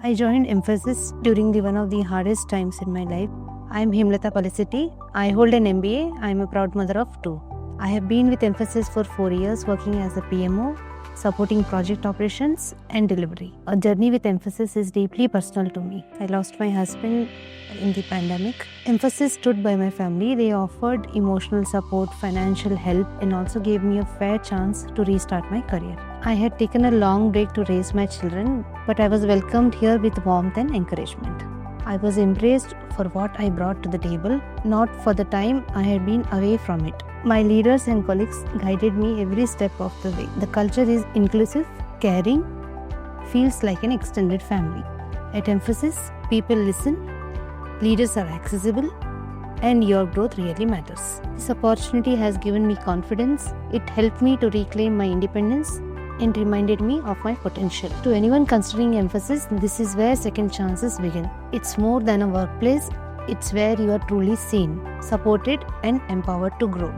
I joined Mphasis during one of the hardest times in my life. I am Hemalata Palisetty. I hold an MBA. I am a proud mother of 2. I have been with Mphasis for 4 years working as a PMO, supporting project operations and delivery. A journey with Mphasis is deeply personal to me. I lost my husband in the pandemic. Mphasis stood by my family. They offered emotional support, financial help, and also gave me a fair chance to restart my career. I had taken a long break to raise my children, but I was welcomed here with warmth and encouragement. I was embraced for what I brought to the table, not for the time I had been away from it. My leaders and colleagues guided me every step of the way. The culture is inclusive, caring, feels like an extended family. At Mphasis, people listen, leaders are accessible, and your growth really matters. This opportunity has given me confidence. It helped me to reclaim my independence and reminded me of my potential. To anyone considering Mphasis, this is where second chances begin. It's more than a workplace. It's where you are truly seen, supported, and empowered to grow.